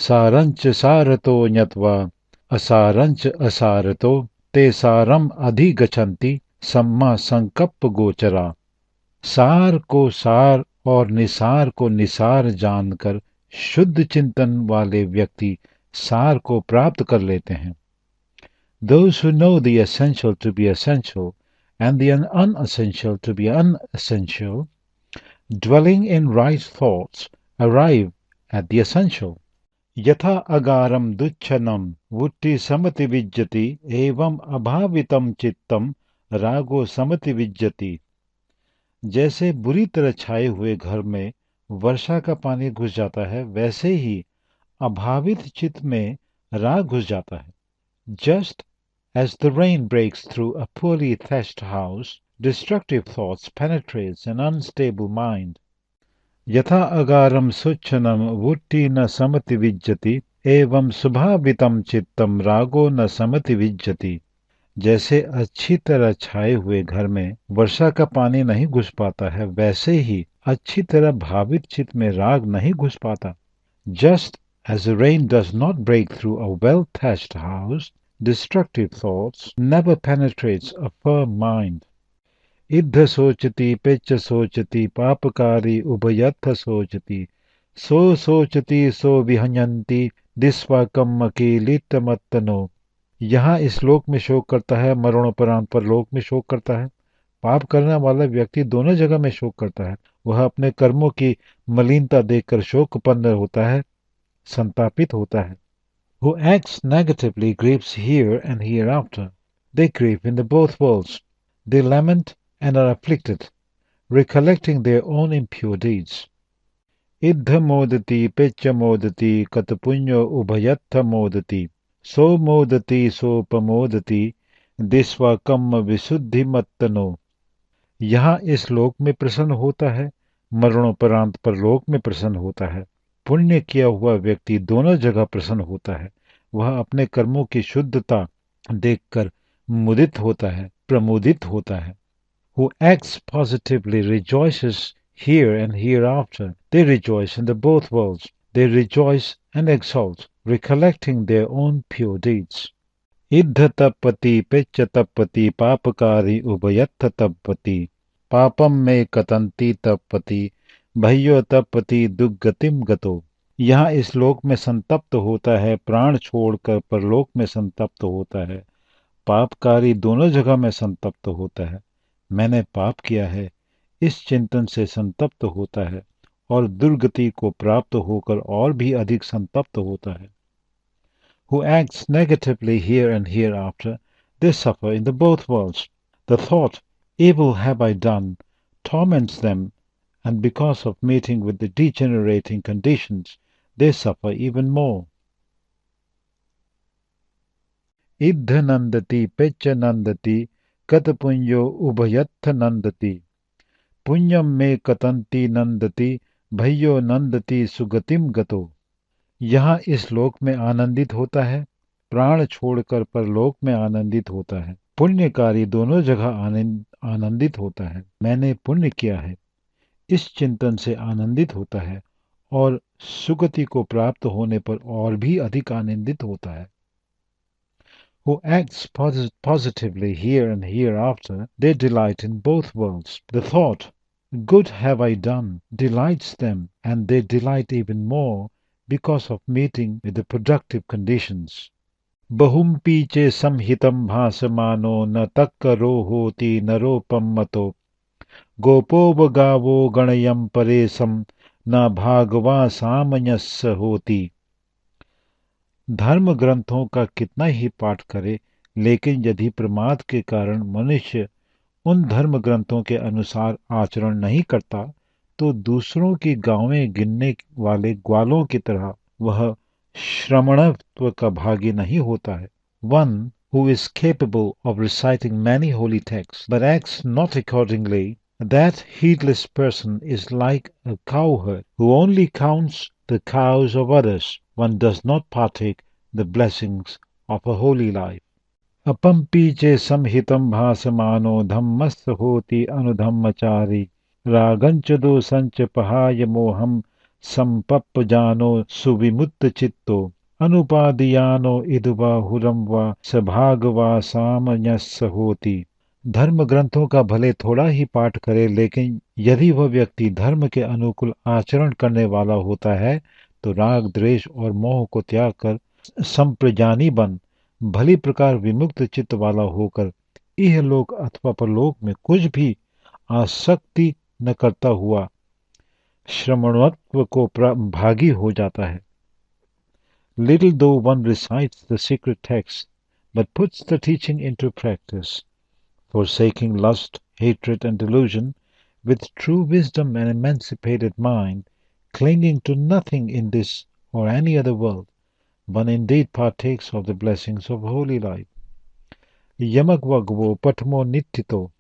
सारंच सारतो ज्ञत्वा असारंच असारतो ते सारम अधिगच्छन्ति सम्मा संकप्प गोचरा। सार को सार और निसार को निसार जानकर शुद्ध चिंतन वाले व्यक्ति सार को प्राप्त कर लेते हैं। Those who know the essential to be essential and the unessential to be unessential, dwelling in right thoughts, arrive at the essential. यथा अगारम दुच्छनम वुट्टि समति विज्जति एवं अभावितम चित्तम रागो समति विज्जति। जैसे बुरी तरह छाए हुए घर में वर्षा का पानी घुस जाता है, वैसे ही अभावित चित्त में राग घुस जाता है। Just as the rain breaks through a poorly thatched house, destructive thoughts penetrates an unstable mind. यथा अगारम सुच्छनम वुट्टि न समति विज्जति एवं स्वभावितम चित्तम रागो न समति विज्जति। जैसे अच्छी तरह छाए हुए घर में वर्षा का पानी नहीं घुस पाता है, वैसे ही अच्छी तरह भावित चित्त में राग नहीं घुस पाता। Just as the rain does not break through a well-thatched house, destructive thoughts never penetrates a firm mind. इद्ध सोचति पेच सोचति पापकारी उभयत्थ सोचति सो सोचति सो विहन्यन्ति दिस्वाकम अकीलितमत्तनो। यहाँ इस श्लोक में शोक करता है, मरणोपरांत पर लोक में शोक करता है। पाप करने वाला व्यक्ति दोनों जगह में शोक करता है। वह अपने कर्मों की मलिनता देखकर शोकपन्न होता है, संतापित होता है। Who acts negatively grieves here and hereafter. They grieve in the both worlds. They lament and are afflicted, recollecting their own impure deeds. Iddha modati pecha modati katapunyo ubhayatha modati. सो मोदति सोपमोदति दिस्वा कम्म विशुद्धि मत्तनो। यहाँ इस लोक में प्रसन्न होता है, मरणोपरांत पर लोक में प्रसन्न होता है। पुण्य किया हुआ व्यक्ति दोनों जगह प्रसन्न होता है। वह अपने कर्मों की शुद्धता देखकर मुदित होता है, प्रमोदित होता है। Who acts positively rejoices here and hereafter. They rejoice in the both worlds. They rejoice and exult, recollecting their own pure deeds. इद्ध तपति पेच तपति पापकारी उभयत्थ तपति पापम में कतंती तपति भय्यो तपति दुर्गतिम गतो। यहाँ इस लोक में संतप्त होता है, प्राण छोड़कर परलोक में संतप्त होता है। पापकारी दोनों जगह में संतप्त होता है। मैंने पाप किया है, इस चिंतन से संतप्त होता है और दुर्गति को प्राप्त होकर और भी अधिक संतप्त होता है। Who acts negatively here and hereafter, they suffer in the both worlds. The thought, evil have I done, torments them, and because of meeting with the degenerating conditions, they suffer even more. Iddha nandati pecha nandati katapunyo ubhayatha nandati. Punyam में कतंती नंदति भय्यो नंदति सुगतिम गतो। यहाँ इस लोक में आनंदित होता है, प्राण छोड़कर परलोक में आनंदित होता है। पुण्यकारी दोनों जगह आनंदित होता है। मैंने पुण्य किया है, इस चिंतन से आनंदित होता है और सुगति को प्राप्त होने पर और भी अधिक आनंदित होता है। Who acts positively here and hereafter, they delight in both worlds. The thought, good have I done, delights them, and they delight even more because of meeting with the productive conditions. Bahumpi che samhitam bhasamano na takkaro hoti naropam mato gopo vagavo ganayam paresam na bhagava samanyassa hoti। धर्म ग्रंथों का कितना ही पाठ करे, लेकिन यदि प्रमाद के कारण मनुष्य उन धर्म ग्रंथों के अनुसार आचरण नहीं करता, तो दूसरों की गांवें गिनने वाले ग्वालों की तरह वह श्रमणत्व का भागी नहीं होता है। One who is capable of reciting many holy texts but acts not accordingly, that heedless person is like a cowherd who only counts the cows of others. One does not partake the blessings of a holy life. अपम्पि चे संहितं भासमानो धम्मस्य होति अनुधम्मचारी रागंच दोषंच पहाय मोहम संपप्पजानो सुविमुक्त चित्तो अनुपादियानो इदुबाहुरम व सभागवा सामन्यस्य होति। धर्म ग्रंथों का भले थोड़ा ही पाठ करे, लेकिन यदि वह व्यक्ति धर्म के अनुकूल आचरण करने वाला होता है तो राग द्वेष और मोह को त्याग कर संप्रजानी बन भली प्रकार विमुक्त चित्त वाला होकर इहलोक अथवा परलोक में कुछ भी आसक्ति न करता हुआ श्रमणत्व को भागी हो जाता है। Little though one recites the secret text, but puts the teaching into practice, forsaking lust, hatred, and delusion, with true wisdom and emancipated mind, clinging to nothing in this or any other world, one indeed partakes of the blessings of holy life. Yamagvagvo patmo nittito